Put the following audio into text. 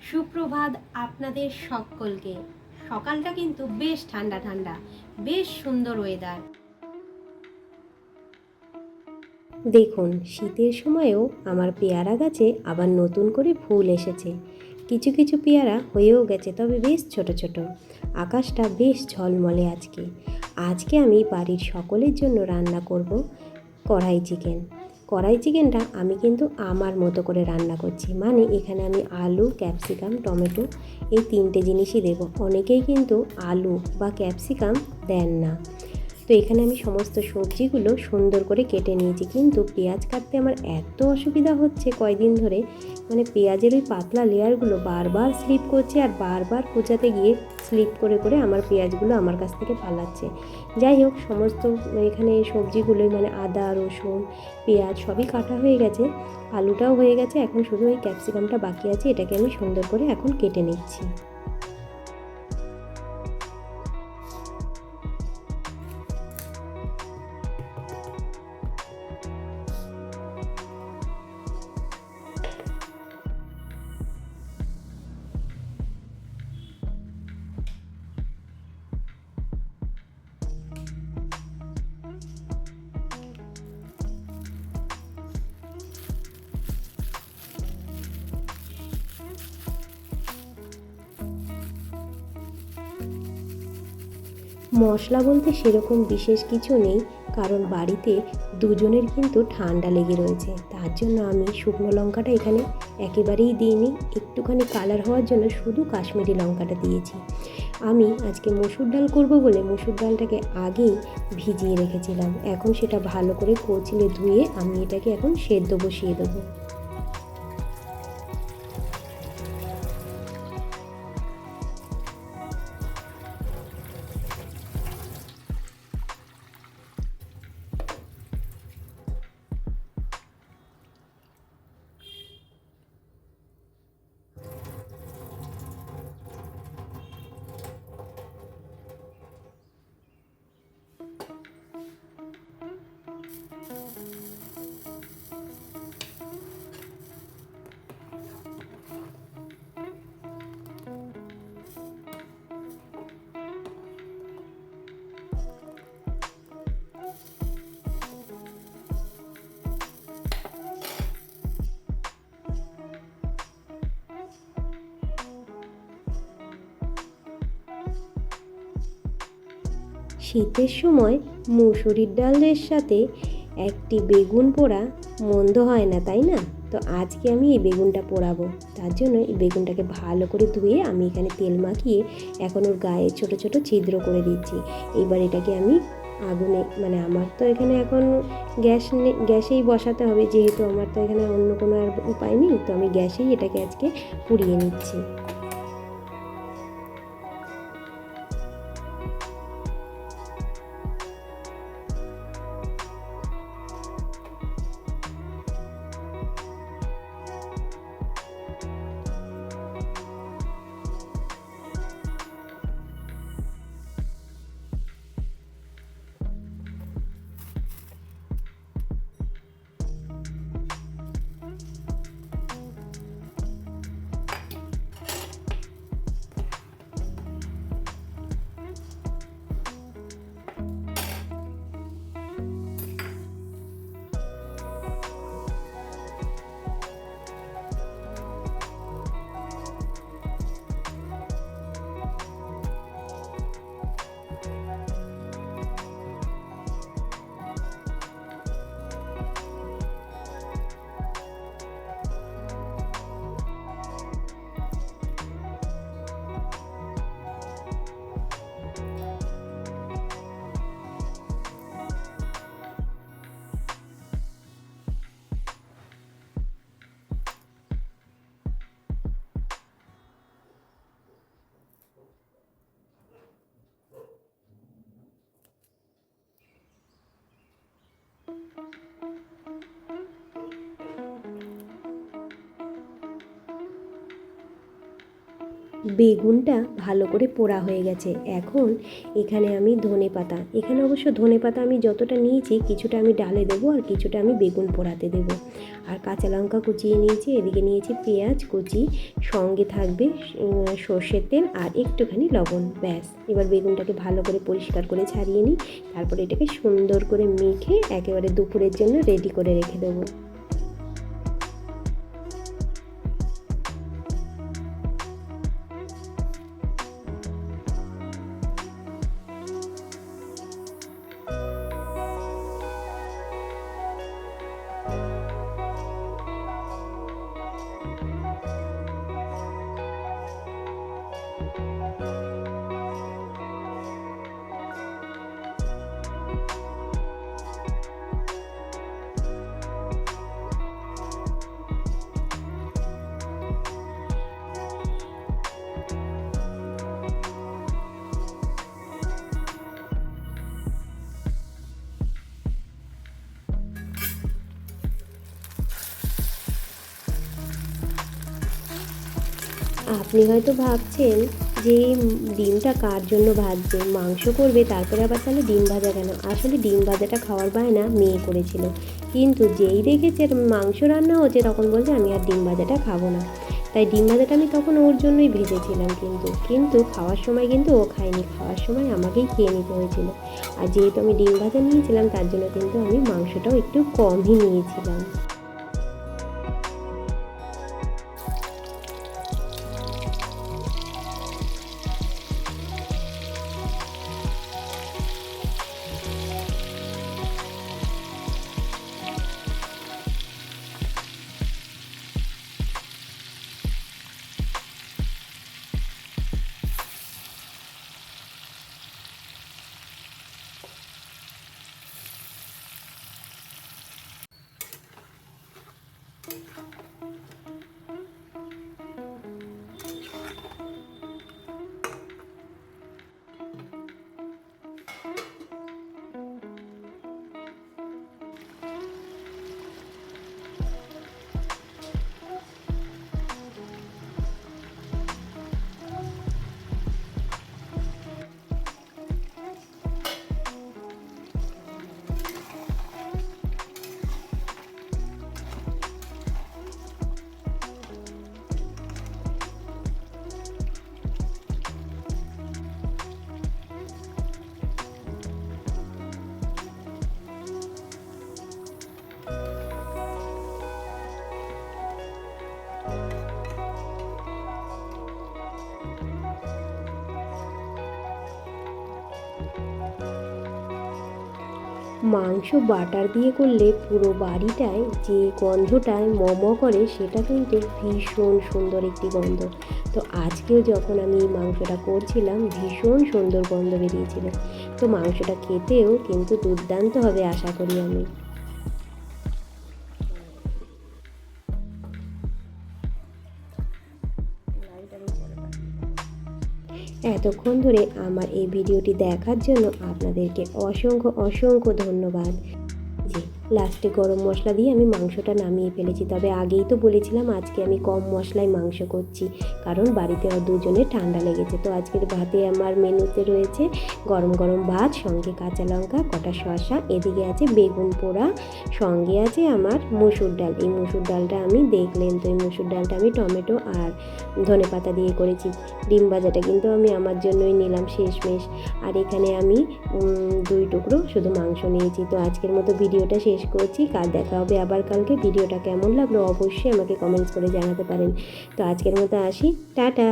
সুপ্রভাত আপনাদের সকলকে। সকালটা কিন্তু বেশ ঠান্ডা ঠান্ডা, বেশ সুন্দর ওয়েদার। দেখুন, শীতের সময়েও আমার পেয়ারা গাছে আবার নতুন করে ফুল এসেছে। কিছু কিছু পেয়ারা হয়েও গেছে, তবে বেশ ছোট ছোট। আকাশটা বেশ ঝলমলে আজকে। আজকে আমি বাড়ির সকলের জন্য রান্না করব কড়াই চিকেন। কড়াই চিকেনটা আমি কিন্তু আমার মতো করে রান্না করছি, মানে এখানে আমি আলু, ক্যাপসিকাম, টমেটো এই তিনটে জিনিসই দেবো। অনেকেই কিন্তু আলু বা ক্যাপসিকাম দেন না। তো এখানে আমি সমস্ত সবজিগুলো সুন্দর করে কেটে নিয়েছি, কিন্তু পেঁয়াজ কাটতে আমার এত অসুবিধা হচ্ছে কয়দিন ধরে, মানে পেঁয়াজের ওই পাতলা লেয়ারগুলো বারবার স্লিপ করছে, আর বারবার কুচাতে গিয়ে স্লিপ করে করে আমার পেঁয়াজগুলো আমার কাছ থেকে পালাচ্ছে। যাই হোক, সমস্ত এখানে সবজিগুলোই মানে আদা, রসুন, পেঁয়াজ সবই কাটা হয়ে গেছে, আলুটাও হয়ে গেছে। এখন শুধু ওই ক্যাপসিকামটা বাকি আছে, এটাকে আমি সুন্দর করে এখন কেটে নিচ্ছি। মশলা বলতে সেরকম বিশেষ কিছু নেই, কারণ বাড়িতে দুজনের কিন্তু ঠান্ডা লেগে রয়েছে। তার জন্য আমি শুকনো লঙ্কাটা এখানে একেবারেই দিইনি, একটুখানি কালার হওয়ার জন্য শুধু কাশ্মীরি লঙ্কাটা দিয়েছি। আমি আজকে মসুর ডাল করব বলে মসুর ডালটাকে আগেই ভিজিয়ে রেখেছিলাম। এখন সেটা ভালো করে কচলে ধুয়ে আমি এটাকে এখন সেদ্ধ বসিয়ে দেবো। শীতের সময় মুসুরির ডালের সাথে একটি বেগুন পোড়া মন্দ হয় না, তাই না? তো আজকে আমি এই বেগুনটা পোড়াবো। তার জন্য এই বেগুনটাকে ভালো করে ধুয়ে আমি এখানে তেল মাখিয়ে এখন ওর গায়ে ছোট ছোট ছিদ্র করে দিচ্ছি। এইবার এটাকে আমি আগুনে, মানে আমার তো এখানে এখন গ্যাসেই বসাতে হবে, যেহেতু আমার তো এখানে অন্য কোনো আর উপায় নেই, তো আমি গ্যাসেই এটাকে আজকে পুড়িয়ে নিচ্ছি। বেগুনটা ভালো করে পোড়া হয়ে গেছে। এখন এখানে আমি ধনেপাতা, এখানে অবশ্য ধনেপাতা আমি যতটা নিয়েছি কিছুটা আমি ডালে দেবো আর কিছুটা আমি বেগুন পোড়াতে দেবো। আর কাঁচা লঙ্কা কুচিয়ে নিয়েছি, এদিকে নিয়েছি পেঁয়াজ কুচি, সঙ্গে থাকবে সর্ষের তেল আর একটুখানি লবণ, ব্যাস। এবার বেগুনটাকে ভালো করে পরিষ্কার করে ছাড়িয়ে নিই, তারপরে এটাকে সুন্দর করে মেখে একেবারে দুপুরের জন্য রেডি করে রেখে দেবো। আপনি হয়তো ভাবছেন যে ডিমটা কার জন্য ভাজছে, মাংস করবে তারপরে আবার তাহলে ডিম ভাজা কেন? আসলে ডিম ভাজাটা খাওয়ার বায়না মেয়ে করেছিল, কিন্তু যেই দেখেছে মাংস রান্না হচ্ছে তখন বলছে আমি আর ডিম ভাজাটা খাবো না। তাই ডিম ভাজাটা আমি তখন ওর জন্যই ভেজেছিলাম, কিন্তু খাওয়ার সময় কিন্তু ও খায়নি, খাওয়ার সময় আমাকেই খেয়ে নিতে হয়েছিল। আর যেহেতু আমি ডিম ভাজা নিয়েছিলাম তার জন্য কিন্তু আমি মাংসটাও একটু কমই নিয়েছিলাম। মাংস বাটার দিয়ে করলে পুরো বাড়িটায় যে গন্ধটায় করে সেটা কিন্তু ভীষণ সুন্দর একটি গন্ধ। তো আজকেও যখন আমি এই মাংসটা করছিলাম ভীষণ সুন্দর গন্ধ বেরিয়েছিল। তো মাংসটা খেতেও কিন্তু দুর্দান্ত হবে আশা করি আমি। এতক্ষণ ধরে আমার এই ভিডিওটি দেখার জন্য আপনাদেরকে অসংখ্য অসংখ্য ধন্যবাদ। যে লাস্টে গরম মশলা দিয়ে আমি মাংসটা নামিয়ে ফেলেছি, তবে আগেই তো বলেছিলাম আজকে আমি কম মশলায় মাংস করছি, কারণ বাড়িতে দুজনে ঠান্ডা লেগেছে। তো আজকের ভাতে আমার মেনুতে রয়েছে গরম গরম ভাত, সঙ্গে কাঁচা লঙ্কা, কটা শসা, এদিকে আছে বেগুন পোড়া, সঙ্গে আছে আমার মসুর ডাল। এই মসুর ডালটা আমি দেখলেন তো, এই মসুর ডালটা আমি টমেটো আর ধনেপাতা দিয়ে করেছি। ডিম ভাজাটা কিন্তু আমি আমার জন্যই নিলাম শেষমেশ। আর এখানে আমি 2 টুকরো শুধু মাংস নিয়েছি। তো আজকের মতো ভিডিওটা শেষ করছি, কাল দেখা হবে আবার কালকে। ভিডিওটা কেমন লাগলো অবশ্যই আমাকে কমেন্টস করে জানাতে পারেন। তো আজকের মতো আসি, টাটা।